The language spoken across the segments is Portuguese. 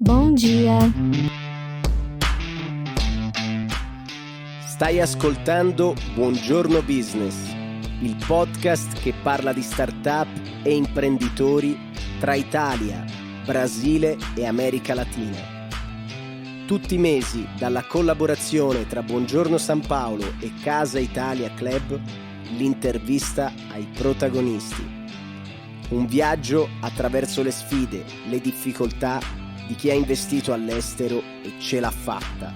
Bom dia! Stai ascoltando Buongiorno Business, il podcast che parla di startup e imprenditori tra Italia, Brasile e America Latina. Tutti i mesi, dalla collaborazione tra Buongiorno San Paolo e Casa Italia Club, l'intervista ai protagonisti. Un viaggio attraverso le sfide, le difficoltà di chi ha investito all'estero e ce l'ha fatta.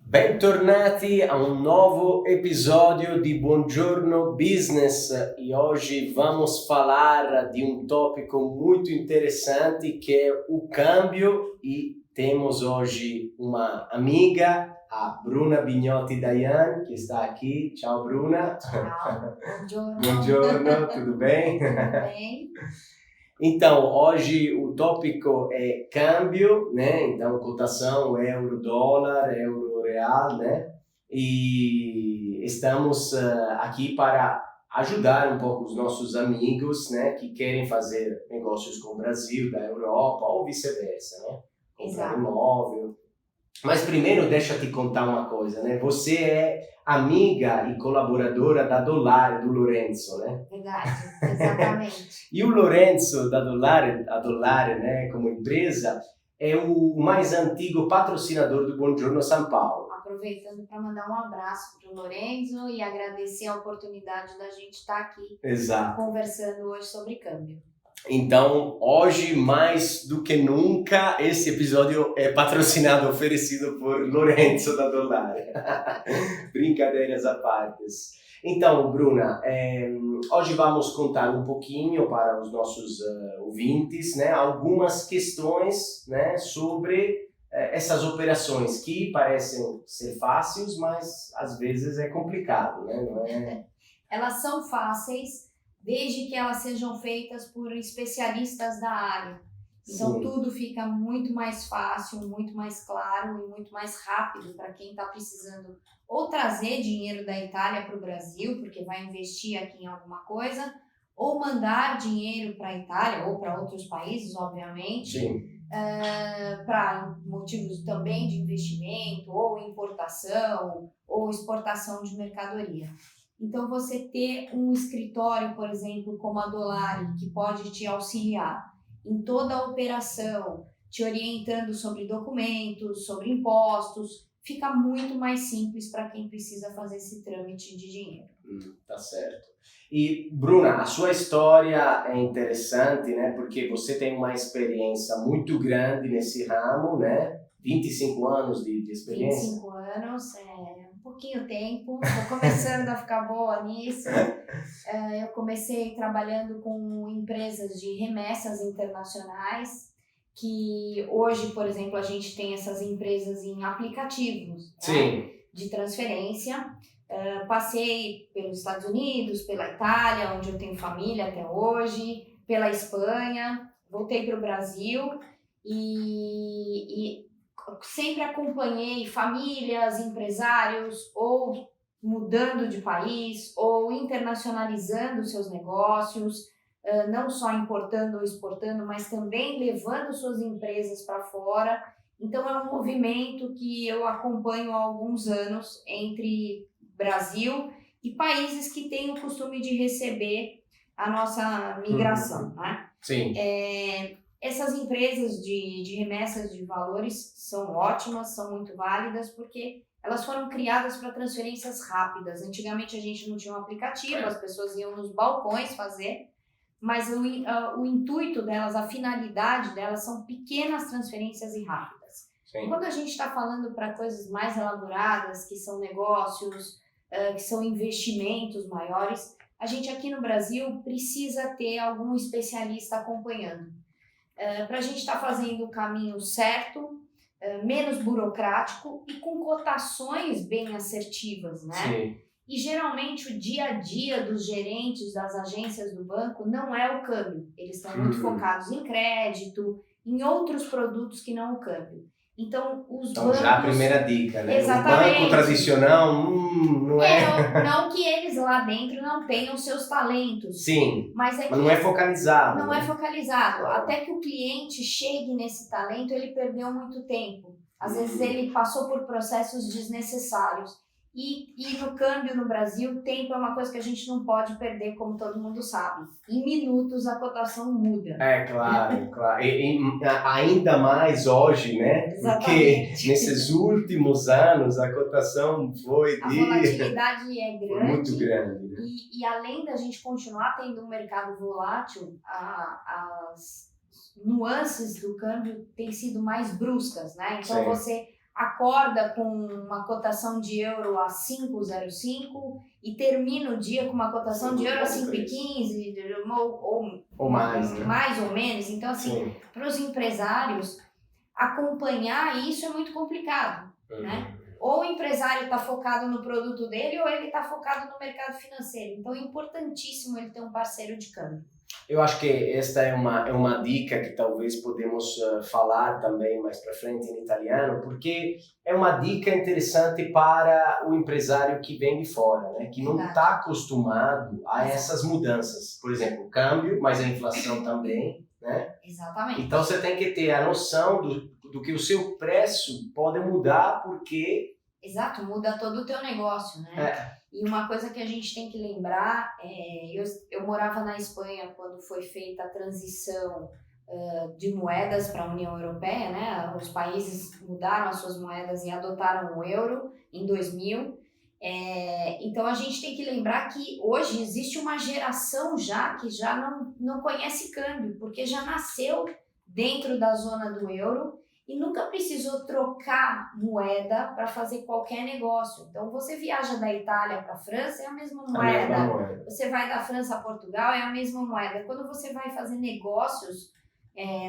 Bentornati a um novo episódio de Buongiorno Business e hoje vamos falar de um tópico muito interessante que é o câmbio e temos hoje uma amiga, a Bruna Bignotti Dayan, que está aqui. Tchau, Bruna. Tchau, buongiorno. Buongiorno, tudo bem? Tudo bem. Então, hoje o tópico é câmbio, né? Então, cotação euro-dólar, euro-real, né? E estamos aqui para ajudar um pouco os nossos amigos, né? Que querem fazer negócios com o Brasil, da Europa ou vice-versa, né? Comprar imóvel. Mas primeiro, deixa eu te contar uma coisa, né? Você é amiga e colaboradora da Dolare, do Lorenzo, né? Verdade, exatamente. E o Lorenzo da Dolare, a Dolare, né, como empresa, é o mais antigo patrocinador do Buongiorno São Paulo. Aproveitando para mandar um abraço para o Lorenzo e agradecer a oportunidade da gente estar aqui conversando hoje sobre câmbio. Então, hoje, mais do que nunca, esse episódio é patrocinado, oferecido por Lorenzo da Dolare. Brincadeiras à parte. Então, Bruna, hoje vamos contar um pouquinho para os nossos ouvintes, né, algumas questões, né, sobre essas operações que parecem ser fáceis, mas às vezes é complicado, né? Não é? Elas são fáceis, desde que elas sejam feitas por especialistas da área. Então, Sim. Tudo fica muito mais fácil, muito mais claro e muito mais rápido para quem está precisando ou trazer dinheiro da Itália para o Brasil, porque vai investir aqui em alguma coisa, ou mandar dinheiro para a Itália ou para outros países, obviamente, para motivos também de investimento, ou importação, ou exportação de mercadoria. Então, você ter um escritório, por exemplo, como a Dolare, que pode te auxiliar em toda a operação, te orientando sobre documentos, sobre impostos, fica muito mais simples para quem precisa fazer esse trâmite de dinheiro. Tá certo. E, Bruna, a sua história é interessante, né? Porque você tem uma experiência muito grande nesse ramo, né? 25 anos de experiência. 25 anos, um pouquinho tempo, estou começando a ficar boa nisso. Eu comecei trabalhando com empresas de remessas internacionais, que hoje, por exemplo, a gente tem essas empresas em aplicativos, né, de transferência. Passei pelos Estados Unidos, pela Itália, onde eu tenho família até hoje, pela Espanha, voltei para o Brasil e sempre acompanhei famílias, empresários, ou mudando de país, ou internacionalizando seus negócios, não só importando ou exportando, mas também levando suas empresas para fora. Então é um movimento que eu acompanho há alguns anos entre Brasil e países que têm o costume de receber a nossa migração, né? Sim. Essas empresas de remessas de valores são ótimas, são muito válidas, porque elas foram criadas para transferências rápidas. Antigamente a gente não tinha um aplicativo, as pessoas iam nos balcões fazer, mas o intuito delas, a finalidade delas são pequenas transferências e rápidas. Sim. Quando a gente está falando para coisas mais elaboradas, que são negócios, que são investimentos maiores, a gente aqui no Brasil precisa ter algum especialista acompanhando. Para a gente estar fazendo o caminho certo, menos burocrático e com cotações bem assertivas, né? Sim. E geralmente o dia a dia dos gerentes das agências do banco não é o câmbio. Eles estão muito focados em crédito, em outros produtos que não o câmbio. Então, os Então, bancos... já a primeira dica, né? Exatamente. O banco tradicional, não é... Não que eles lá dentro não tenham seus talentos. Sim, mas não é focalizado. Não né? é focalizado. Até que o cliente chegue nesse talento, ele perdeu muito tempo. Às vezes ele passou por processos desnecessários. E no câmbio no Brasil, tempo é uma coisa que a gente não pode perder, como todo mundo sabe. Em minutos a cotação muda. É, claro, claro. E ainda mais hoje, né? Exatamente. Porque nesses últimos anos a cotação foi A volatilidade é grande. Muito grande. Né? E além da gente continuar tendo um mercado volátil, as nuances do câmbio têm sido mais bruscas, né? Então, você acorda com uma cotação de euro a 5,05 e termina o dia com uma cotação de euro a 5,15 ou mais, né? Mais ou menos. Então, assim, para os empresários, acompanhar isso é muito complicado, né? Ou o empresário está focado no produto dele ou ele está focado no mercado financeiro. Então, é importantíssimo ele ter um parceiro de câmbio. Eu acho que esta é uma dica que talvez podemos falar também mais para frente em italiano, porque é uma dica interessante para o empresário que vem de fora, né? Que não está acostumado a essas mudanças. Por exemplo, o câmbio, mas a inflação também, né? Exatamente. Então você tem que ter a noção do que o seu preço pode mudar, porque... Exato, muda todo o teu negócio, né? E uma coisa que a gente tem que lembrar, eu morava na Espanha quando foi feita a transição de moedas para a União Europeia, né? Os países mudaram as suas moedas e adotaram o euro em 2000. Então a gente tem que lembrar que hoje existe uma geração já que já não conhece câmbio, porque já nasceu dentro da zona do euro e nunca precisou trocar moeda para fazer qualquer negócio. Então, você viaja da Itália para a França, é a mesma moeda. Você vai da França a Portugal, é a mesma moeda. Quando você vai fazer negócios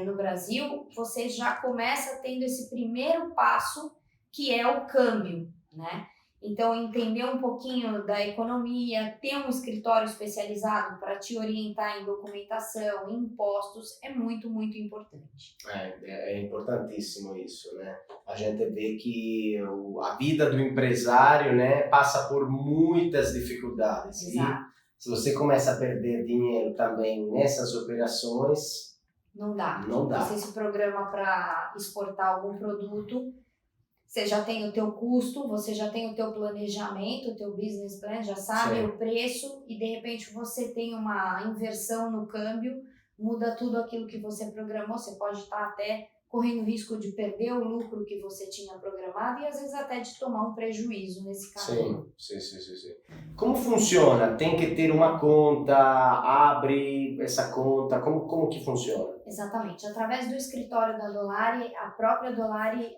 no Brasil, você já começa tendo esse primeiro passo, que é o câmbio, né? Então, entender um pouquinho da economia, ter um escritório especializado para te orientar em documentação, em impostos, é muito, muito importante. É importantíssimo isso, né? A gente vê que a vida do empresário, né, passa por muitas dificuldades. Exato. E se você começa a perder dinheiro também nessas operações... Não dá. Não dá. Você se programa para exportar algum produto... Você já tem o teu custo, você já tem o teu planejamento, o teu business plan, já sabe o preço e de repente você tem uma inversão no câmbio, muda tudo aquilo que você programou, você pode estar até correndo risco de perder o lucro que você tinha programado e às vezes até de tomar um prejuízo nesse caso. Sim. Como funciona? Tem que ter uma conta, abre essa conta, como que funciona? Exatamente, através do escritório da Dolari, a própria Dolari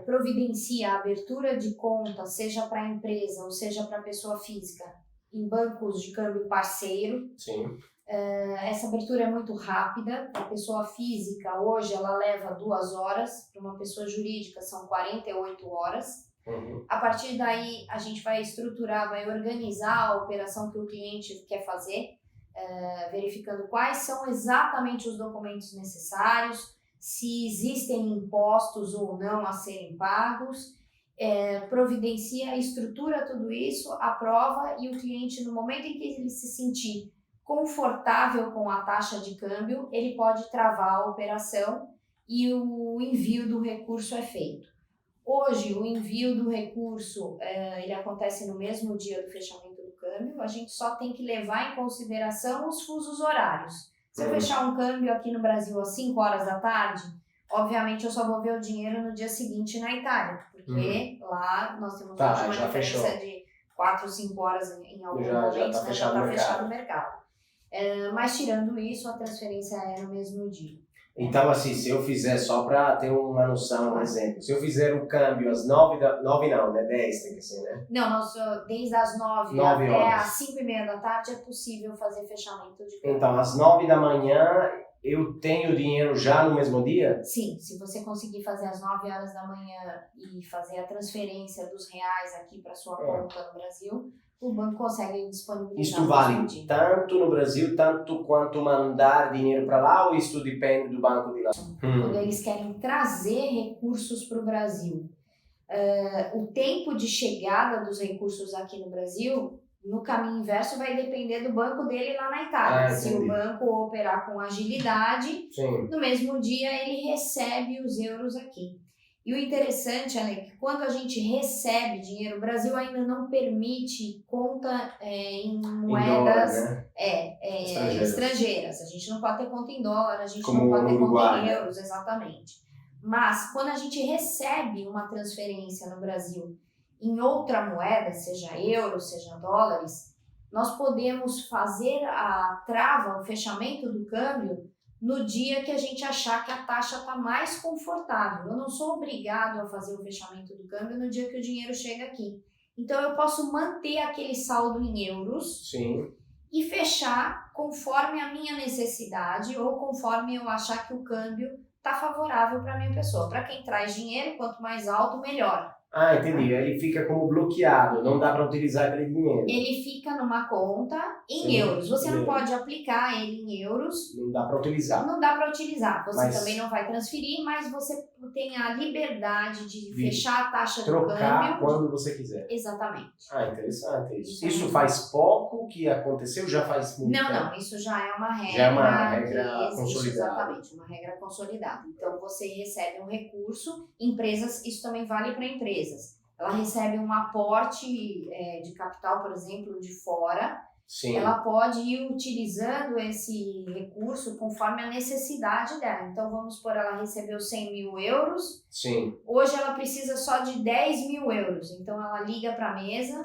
providencia a abertura de conta, seja para a empresa ou seja para a pessoa física, em bancos de câmbio parceiro. Sim. Essa abertura é muito rápida. A pessoa física hoje ela leva 2 horas, para uma pessoa jurídica são 48 horas. A partir daí a gente vai estruturar, vai organizar a operação que o cliente quer fazer, verificando quais são exatamente os documentos necessários, se existem impostos ou não a serem pagos, providencia, estrutura tudo isso, aprova e o cliente, no momento em que ele se sentir confortável com a taxa de câmbio, ele pode travar a operação e o envio do recurso é feito. Hoje, o envio do recurso ele acontece no mesmo dia do fechamento do câmbio, a gente só tem que levar em consideração os fusos horários. Se eu fechar um câmbio aqui no Brasil às 5 horas da tarde, obviamente eu só vou ver o dinheiro no dia seguinte na Itália, porque lá nós temos uma diferença de 4 ou 5 horas em alguns momentos, já está fechado o mercado. Mas tirando isso, a transferência é no mesmo dia. Então, assim, se eu fizer, só para ter uma noção, um exemplo, se eu fizer o câmbio às 9 não, né? 10 tem que ser, né? Não, desde as 9 até às 5h30 da tarde é possível fazer fechamento de câmbio. Então, às 9 da manhã, eu tenho dinheiro já no mesmo dia? Sim, se você conseguir fazer às 9 horas da manhã e fazer a transferência dos reais aqui para sua conta no Brasil, o banco consegue disponibilizar. Isto vale tanto no Brasil, tanto quanto mandar dinheiro para lá, ou isto depende do banco de lá? Quando eles querem trazer recursos para o Brasil, o tempo de chegada dos recursos aqui no Brasil, no caminho inverso, vai depender do banco dele lá na Itália. Se o banco operar com agilidade, Sim. no mesmo dia ele recebe os euros aqui. E o interessante é que quando a gente recebe dinheiro, o Brasil ainda não permite conta em moedas estrangeiras. A gente não pode ter conta em dólar, a gente como não pode ter Uruguai, conta em euros, exatamente. Mas quando a gente recebe uma transferência no Brasil em outra moeda, seja euro, seja dólares, nós podemos fazer a trava, o fechamento do câmbio, no dia que a gente achar que a taxa está mais confortável. Eu não sou obrigado a fazer o fechamento do câmbio no dia que o dinheiro chega aqui. Então, eu posso manter aquele saldo em euros. Sim. E fechar conforme a minha necessidade ou conforme eu achar que o câmbio está favorável para a minha pessoa. Para quem traz dinheiro, quanto mais alto, melhor. Ah, entendi. Ele fica como bloqueado, não dá para utilizar aquele dinheiro. Ele fica numa conta em euros. Você não pode aplicar ele em euros. Não dá para utilizar. Não dá para utilizar. Você também não vai transferir, mas você tem a liberdade de fechar a taxa do câmbio. Trocar quando você quiser. Exatamente. Ah, interessante isso. Isso faz pouco que aconteceu? Já faz muito tempo? Não. Isso já é uma regra. Já é uma regra consolidada. Exatamente, uma regra consolidada. Então, você recebe um recurso, empresas, isso também vale para empresas. Ela recebe um aporte de capital, por exemplo, de fora. Sim. Ela pode ir utilizando esse recurso conforme a necessidade dela. Então, vamos supor, ela recebeu 100 mil euros. Sim. Hoje ela precisa só de 10 mil euros. Então, ela liga para a mesa,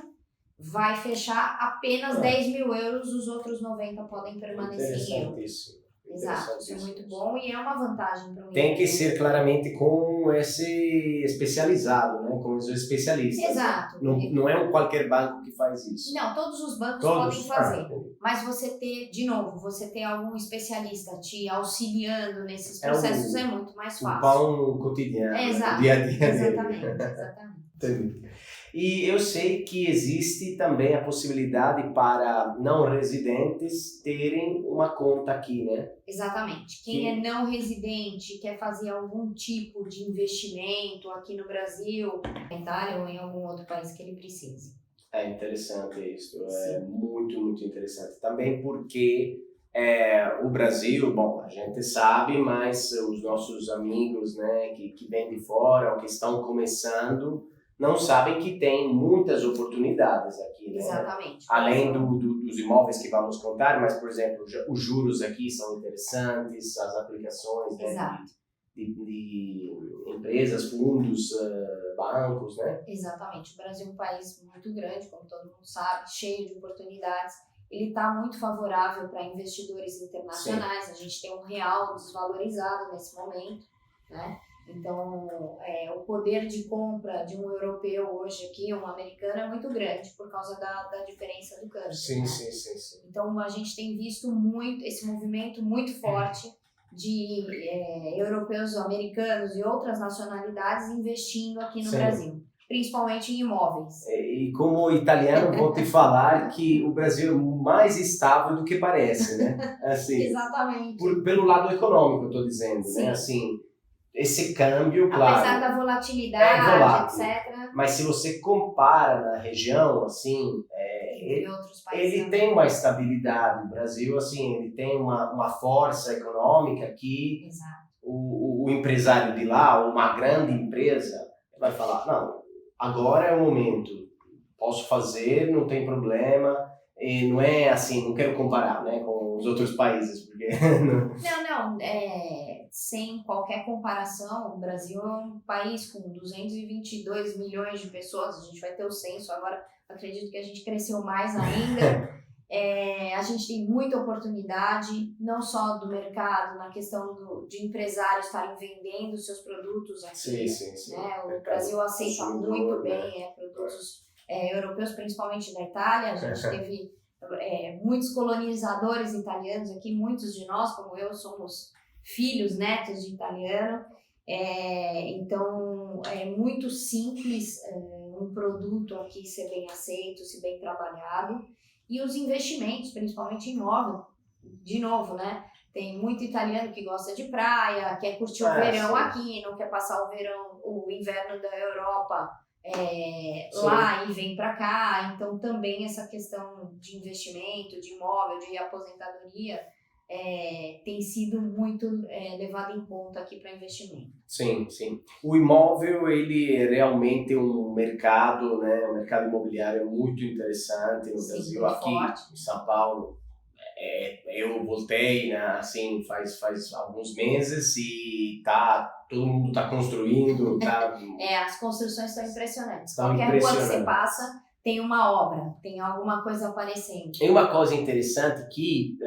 vai fechar apenas 10 mil euros, os outros 90 podem permanecer em euros. Exato, isso é muito bom e é uma vantagem para o Tem que ser claramente com esse especializado, né? Com os especialistas. Exato. Não é qualquer banco que faz isso. Não, todos os bancos podem fazer. Mas você ter algum especialista te auxiliando nesses processos é muito mais fácil. O pão cotidiano, exato, dia a dia. Exatamente. Entendi. E eu sei que existe também a possibilidade para não residentes terem uma conta aqui, né? Exatamente. Quem é não residente, quer fazer algum tipo de investimento aqui no Brasil, na Itália ou em algum outro país que ele precise. É interessante isso, é muito, muito interessante. Também porque o Brasil, bom, a gente sabe, mas os nossos amigos, né, que vêm de fora ou que estão começando, não sabem que tem muitas oportunidades aqui, né? Exatamente. Além dos imóveis que vamos contar, mas, por exemplo, os juros aqui são interessantes, as aplicações, né, de empresas, fundos, bancos, né? Exatamente. O Brasil é um país muito grande, como todo mundo sabe, cheio de oportunidades. Ele está muito favorável para investidores internacionais. A gente tem um real desvalorizado nesse momento, né? Então, o poder de compra de um europeu hoje aqui, um americano, é muito grande por causa da diferença do câmbio. Sim, né? sim. Então, a gente tem visto muito esse movimento muito forte de europeus, americanos e outras nacionalidades investindo aqui no Brasil, principalmente em imóveis. E como italiano, vou te falar que o Brasil é mais estável do que parece, né? Assim, exatamente. Pelo lado econômico, eu estou dizendo, né? Assim, esse câmbio, claro... Apesar da volatilidade, etc. Mas se você compara na região, assim, ele tem uma estabilidade. O Brasil, assim, ele tem uma força econômica que o empresário de lá, uma grande empresa, vai falar, não, agora é o momento, posso fazer, não tem problema. E não é assim, não quero comparar, né, com os outros países, porque... Não, sem qualquer comparação, o Brasil é um país com 222 milhões de pessoas, a gente vai ter o censo agora, acredito que a gente cresceu mais ainda, a gente tem muita oportunidade, não só do mercado, na questão de empresários estarem vendendo seus produtos aqui, sim. Né? O Brasil aceita muito bem produtos europeus, principalmente da Itália. A gente teve muitos colonizadores italianos aqui, muitos de nós, como eu, somos filhos, netos de italiano. Então, é muito simples um um produto aqui ser bem aceito, ser bem trabalhado. E os investimentos, principalmente em imóvel, de novo, né? Tem muito italiano que gosta de praia, quer curtir o verão aqui, não quer passar o inverno da Europa lá e vem para cá. Então também essa questão de investimento, de imóvel, de aposentadoria tem sido muito levado em conta aqui para investimento. Sim, sim. O imóvel, ele é realmente um mercado, né? Um mercado imobiliário muito interessante no Brasil, aqui forte. Em São Paulo. Eu voltei, né, assim, faz alguns meses e todo mundo está construindo. As construções estão impressionantes. Qualquer rua que você passa tem uma obra, tem alguma coisa aparecendo. Tem uma coisa interessante que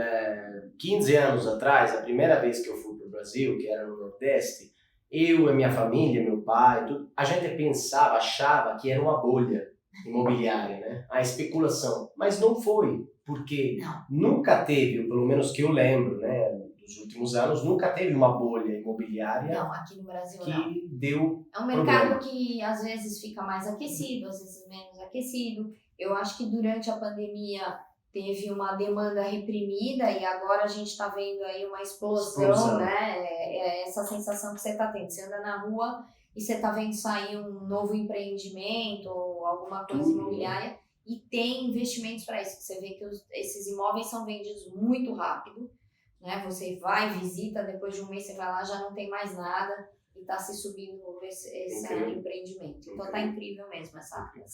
15 anos atrás, a primeira vez que eu fui para o Brasil, que era no Nordeste, eu e minha família, meu pai, a gente achava que era uma bolha imobiliária, né? A especulação, mas não foi. Porque nunca teve, pelo menos que eu lembro, né, dos últimos anos, nunca teve uma bolha imobiliária. Não, aqui no Brasil que deu É um mercado que às vezes fica mais aquecido, às vezes menos aquecido. Eu acho que durante a pandemia teve uma demanda reprimida e agora a gente está vendo aí uma explosão, né? Essa sensação que você está tendo. Você anda na rua e você está vendo sair um novo empreendimento ou alguma coisa imobiliária. E tem investimentos para isso. Você vê que esses imóveis são vendidos muito rápido, né? Você vai, visita, depois de um mês você vai lá, já não tem mais nada e está se subindo esse empreendimento. Então está incrível mesmo essa área.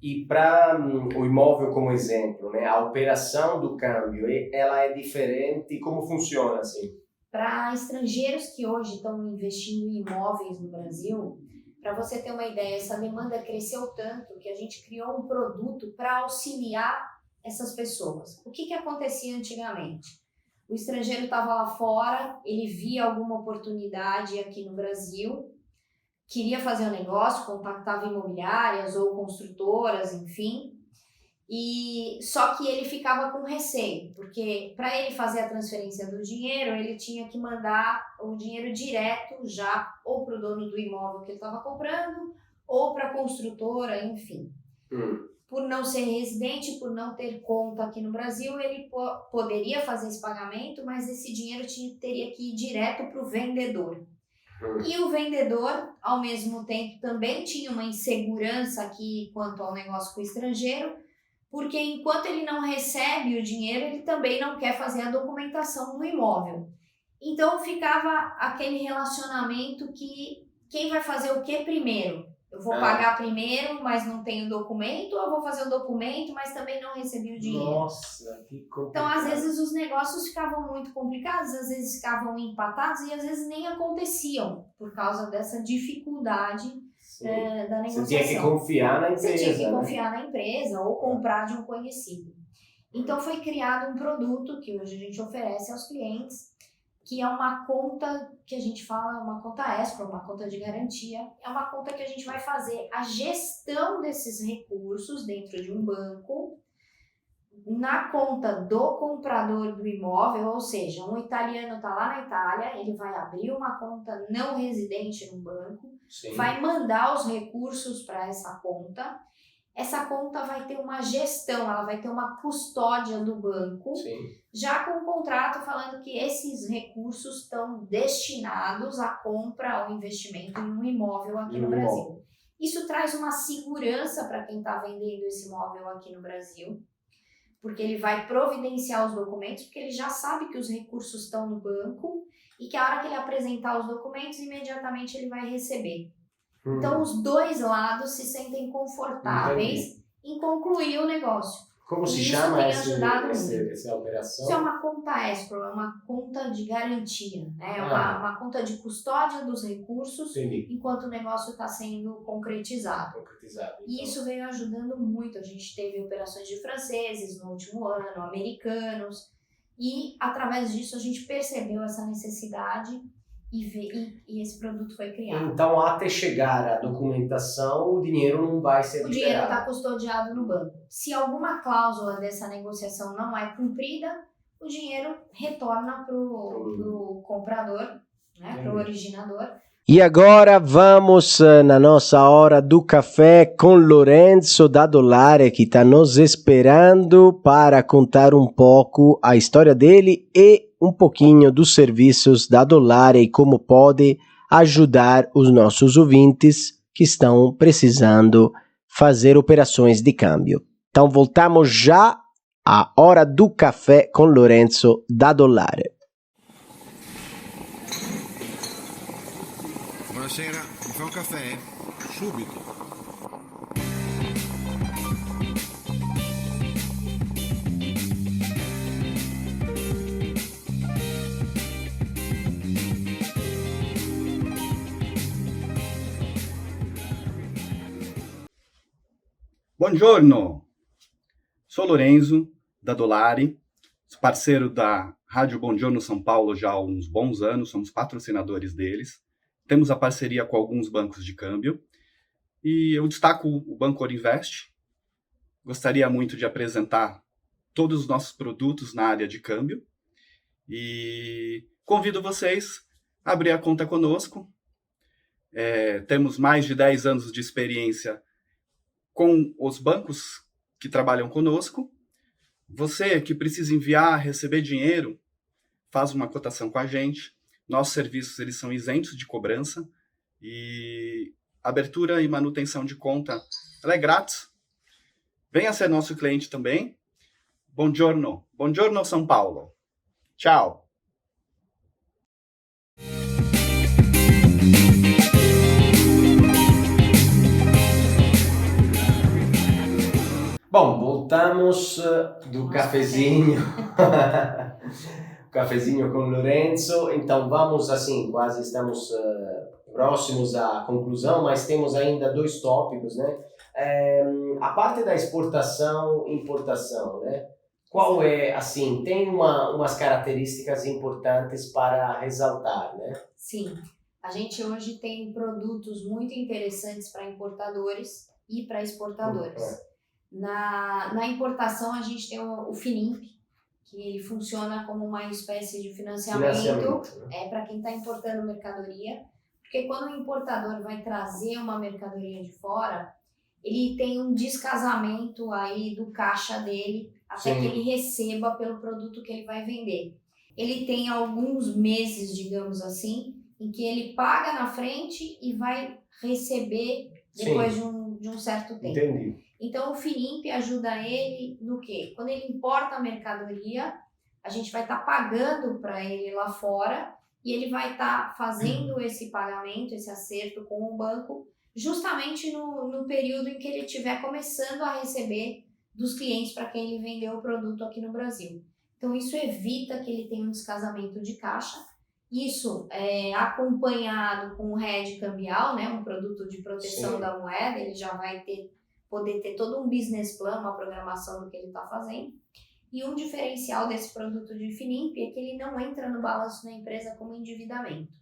E para o imóvel como exemplo, né? A operação do câmbio, ela é diferente? Como funciona assim? Para estrangeiros que hoje estão investindo em imóveis no Brasil, para você ter uma ideia, essa demanda cresceu tanto que a gente criou um produto para auxiliar essas pessoas. O que acontecia antigamente? O estrangeiro estava lá fora, ele via alguma oportunidade aqui no Brasil, queria fazer um negócio, contactava imobiliárias ou construtoras, enfim, e só que ele ficava com receio, porque para ele fazer a transferência do dinheiro, ele tinha que mandar o dinheiro direto já ou para o dono do imóvel que ele estava comprando ou para a construtora, enfim. Por não ser residente, por não ter conta aqui no Brasil, ele poderia fazer esse pagamento, mas esse dinheiro teria que ir direto para o vendedor. E o vendedor, ao mesmo tempo, também tinha uma insegurança aqui quanto ao negócio com o estrangeiro, porque enquanto ele não recebe o dinheiro, ele também não quer fazer a documentação do imóvel. Então ficava aquele relacionamento que quem vai fazer o que primeiro? Eu vou pagar primeiro, mas não tenho documento, ou eu vou fazer o documento, mas também não recebi o dinheiro? Nossa, que complicado. Então, às vezes, os negócios ficavam muito complicados, às vezes ficavam empatados e às vezes nem aconteciam por causa dessa dificuldade da negociação. Você tinha que confiar na empresa. Você tinha que confiar na empresa ou comprar de um conhecido. Então, foi criado um produto que hoje a gente oferece aos clientes, que é uma conta que a gente fala, uma conta escrow, uma conta de garantia. É uma conta que a gente vai fazer a gestão desses recursos dentro de um banco, na conta do comprador do imóvel, ou seja, um italiano está lá na Itália, ele vai abrir uma conta não residente no banco, vai mandar os recursos para essa conta vai ter uma gestão, ela vai ter uma custódia do banco, já com um contrato falando que esses recursos estão destinados à compra ou investimento em um imóvel aqui no Brasil. Isso traz uma segurança para quem está vendendo esse imóvel aqui no Brasil, porque ele vai providenciar os documentos, porque ele já sabe que os recursos estão no banco e que a hora que ele apresentar os documentos, imediatamente ele vai receber. Então, os dois lados se sentem confortáveis em concluir o negócio. Como se chama essa operação? Isso é uma conta escrow, é uma conta de garantia, né? É uma conta de custódia dos recursos enquanto o negócio está sendo concretizado. Então. E isso veio ajudando muito. A gente teve operações de franceses no último ano, americanos, e através disso a gente percebeu essa necessidade e esse produto foi criado. Então, até chegar à documentação, o dinheiro não vai ser liberado. O dinheiro está custodiado no banco. Se alguma cláusula dessa negociação não é cumprida, o dinheiro retorna para o comprador, né, para o originador, E agora vamos na nossa hora do café com Lorenzo da Dollare, que está nos esperando para contar um pouco a história dele e um pouquinho dos serviços da Dollare e como pode ajudar os nossos ouvintes que estão precisando fazer operações de câmbio. Então voltamos já à hora do café com Lorenzo da Dollare. Buonasera, mi fa un caffè? Subito. Buongiorno, sou Lorenzo, da Dollare, parceiro da Rádio Buongiorno São Paulo já há uns bons anos, somos patrocinadores deles. Temos a parceria com alguns bancos de câmbio e eu destaco o Banco Orinvest. Gostaria muito de apresentar todos os nossos produtos na área de câmbio e convido vocês a abrir a conta conosco. Temos mais de 10 anos de experiência com os bancos que trabalham conosco. Você que precisa enviar, receber dinheiro, faz uma cotação com a gente. Nossos serviços eles são isentos de cobrança e abertura e manutenção de conta ela é grátis. Venha ser nosso cliente também. Buongiorno, buongiorno São Paulo. Tchau. Bom, voltamos do cafezinho, cafezinho com Lorenzo, então vamos assim, quase estamos próximos à conclusão, mas temos ainda 2 tópicos, né? A parte da exportação e importação, né? Qual é, assim, tem umas características importantes para ressaltar, né? Sim, a gente hoje tem produtos muito interessantes para importadores e para exportadores. Na importação, a gente tem o Fininp, que ele funciona como uma espécie de financiamento. Para quem está importando mercadoria, porque quando o importador vai trazer uma mercadoria de fora, ele tem um descasamento aí do caixa dele até que ele receba pelo produto que ele vai vender. Ele tem alguns meses, digamos assim, em que ele paga na frente e vai receber depois de um certo tempo. Entendi. Então, o Fininp ajuda ele no quê? Quando ele importa a mercadoria, a gente vai estar pagando para ele lá fora e ele vai estar fazendo esse pagamento, esse acerto com o banco, justamente no período em que ele estiver começando a receber dos clientes para quem ele vendeu o produto aqui no Brasil. Então, isso evita que ele tenha um descasamento de caixa. Isso é acompanhado com o hedge cambial, né? Um produto de proteção da moeda, ele já vai poder ter todo um business plan, uma programação do que ele está fazendo. E um diferencial desse produto de Fininp é que ele não entra no balanço da empresa como endividamento.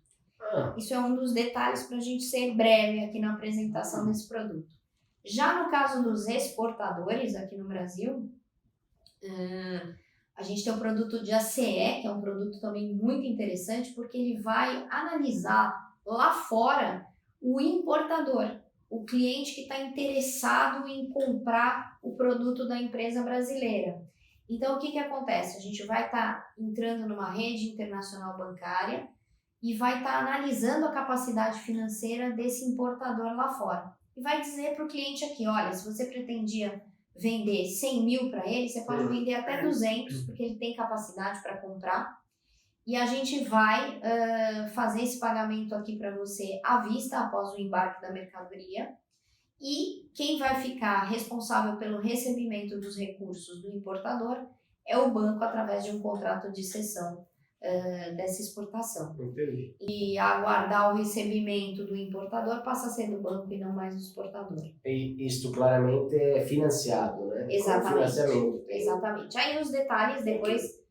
Isso é um dos detalhes para a gente ser breve aqui na apresentação desse produto. Já no caso dos exportadores aqui no Brasil, a gente tem um produto de ACE, que é um produto também muito interessante, porque ele vai analisar lá fora o importador, o cliente que está interessado em comprar o produto da empresa brasileira. Então, o que acontece? A gente vai estar entrando numa rede internacional bancária e vai estar analisando a capacidade financeira desse importador lá fora. E vai dizer para o cliente aqui, olha, se você pretendia vender 100 mil para ele, você pode vender até 200, porque ele tem capacidade para comprar. E a gente vai fazer esse pagamento aqui para você à vista, após o embarque da mercadoria. E quem vai ficar responsável pelo recebimento dos recursos do importador é o banco, através de um contrato de cessão dessa exportação. Entendi. E aguardar o recebimento do importador passa a ser do banco e não mais do exportador. E isto claramente é financiado, né? Exatamente. Exatamente. Aí os detalhes depois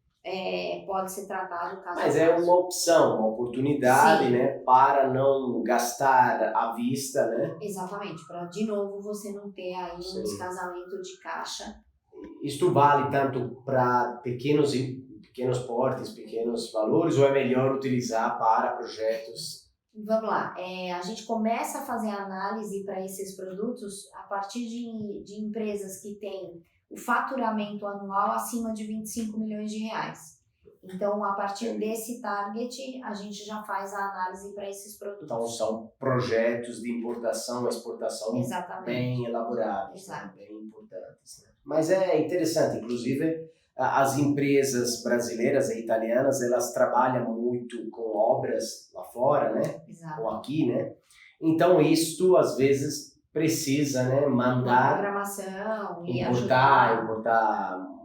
pode ser tratado caso. Mas é uma opção, uma oportunidade, né? Para não gastar à vista, né? Exatamente, para de novo você não ter aí um descasamento de caixa. Isto vale tanto para pequenos portes, pequenos valores, ou é melhor utilizar para projetos Vamos lá, a gente começa a fazer análise para esses produtos a partir de empresas que têm o faturamento anual acima de 25 milhões de reais. Então, a partir desse target, a gente já faz a análise para esses produtos. Então, são projetos de importação e exportação Exatamente. bem elaborados, né? Exato. Bem importantes. Né? Mas é interessante, inclusive, as empresas brasileiras e italianas, elas trabalham muito com obras lá fora, né? Exato. Ou aqui, né? Então, isto, às vezes, precisa, né, mandar, Programação e importar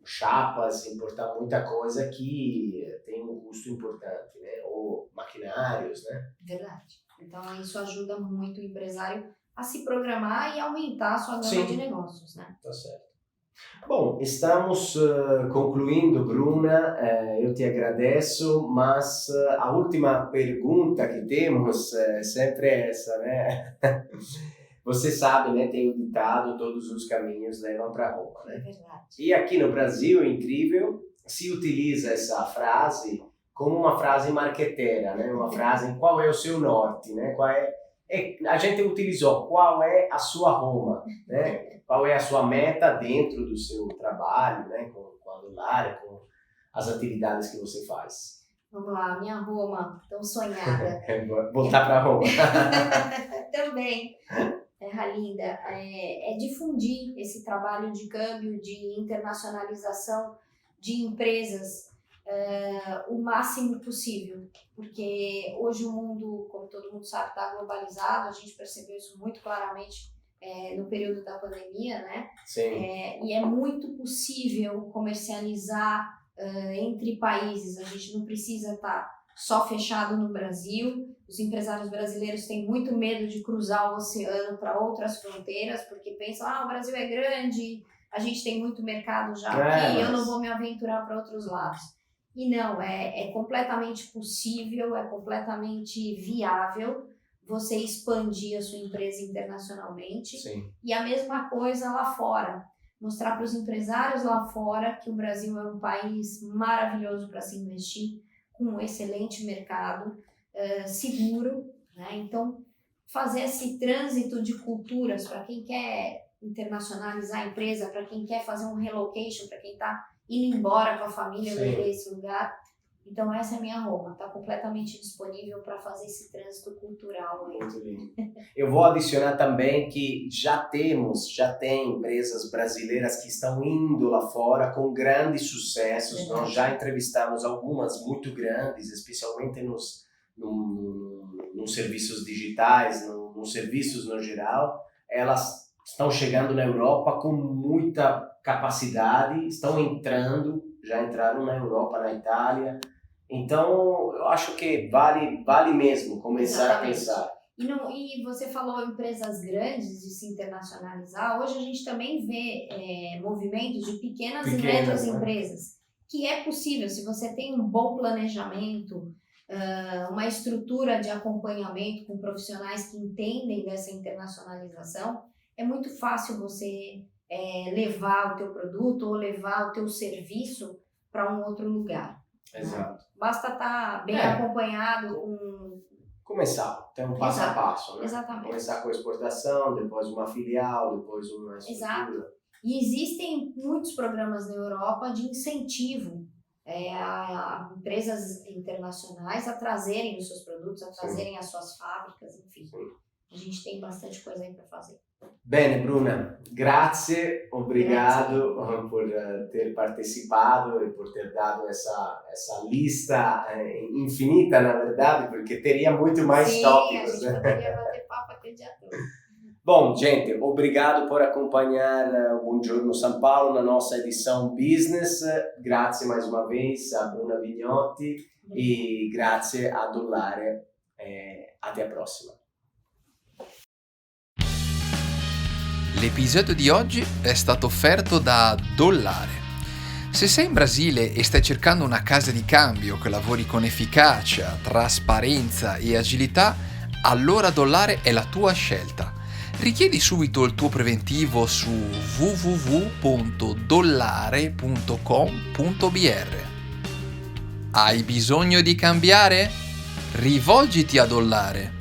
chapas, importar muita coisa que tem um custo importante, né? Ou maquinários, né? Verdade. Então, isso ajuda muito o empresário a se programar e aumentar a sua gama Sim. de negócios, né? Tá certo. Bom, estamos concluindo, Bruna. Eu te agradeço, mas a última pergunta que temos é sempre essa, né? Você sabe, né? Tem o ditado, todos os caminhos levam para Roma, É né? verdade. E aqui no Brasil, incrível, se utiliza essa frase como uma frase marqueteira, né? Uma frase, qual é o seu norte, né? A gente utilizou qual é a sua Roma, né? Qual é a sua meta dentro do seu trabalho, né? Com a Dollare, com as atividades que você faz. Vamos lá, minha Roma, tão sonhada. Voltar para Roma. Também, terra linda, é difundir esse trabalho de câmbio, de internacionalização de empresas o máximo possível, porque hoje o mundo, como todo mundo sabe, está globalizado, a gente percebeu isso muito claramente no período da pandemia, né? Sim. E é muito possível comercializar entre países, a gente não precisa estar só fechado no Brasil. Os empresários brasileiros têm muito medo de cruzar o oceano para outras fronteiras, porque pensam, o Brasil é grande, a gente tem muito mercado já aqui, eu não vou me aventurar para outros lados. E não, é completamente possível, é completamente viável você expandir a sua empresa internacionalmente. Sim. E a mesma coisa lá fora. Mostrar para os empresários lá fora que o Brasil é um país maravilhoso para se investir, com um excelente mercado, seguro, né? Então, fazer esse trânsito de culturas para quem quer internacionalizar a empresa, para quem quer fazer um relocation, para quem está indo embora com a família desse lugar. Então, essa é a minha Roma, está completamente disponível para fazer esse trânsito cultural. Muito lindo. Eu vou adicionar também que já tem empresas brasileiras que estão indo lá fora com grandes sucessos. Verdade. Nós já entrevistamos algumas muito grandes, especialmente nos serviços digitais, nos serviços no geral. Elas estão chegando na Europa com muita capacidade, já entraram na Europa, na Itália. Então, eu acho que vale mesmo começar a pensar. E você falou empresas grandes de se internacionalizar. Hoje a gente também vê movimentos de pequenas e médias empresas, que é possível, se você tem um bom planejamento, uma estrutura de acompanhamento com profissionais que entendem dessa internacionalização, é muito fácil você levar o teu produto ou levar o teu serviço para um outro lugar. Exato. Basta estar bem acompanhado com... Começar, ter um passo a passo, né? Exatamente. Começar com a exportação, depois uma filial, depois uma estrutura. Exato. E existem muitos programas na Europa de incentivo a empresas internacionais a trazerem os seus produtos, a trazerem as suas fábricas, enfim. Sim. A gente tem bastante coisa aí para fazer. Bene, Bruna, grazie, obrigado por ter participado e por ter dado essa lista infinita, na verdade, porque teria muito mais tópicos. A gente poderia bater papo aqui o dia todo. Bom, gente, obrigado por acompanhar o Buongiorno São Paulo na nossa edição Business. Grazie mais uma vez a Bruna Vignotti e grazie a Dollare. Até a prossima. L'episodio di oggi è stato offerto da Dollare. Se sei in Brasile e stai cercando una casa di cambio che lavori con efficacia, trasparenza e agilità, allora Dollare è la tua scelta. Richiedi subito il tuo preventivo su www.dollare.com.br. Hai bisogno di cambiare? rivolgiti a Dollare.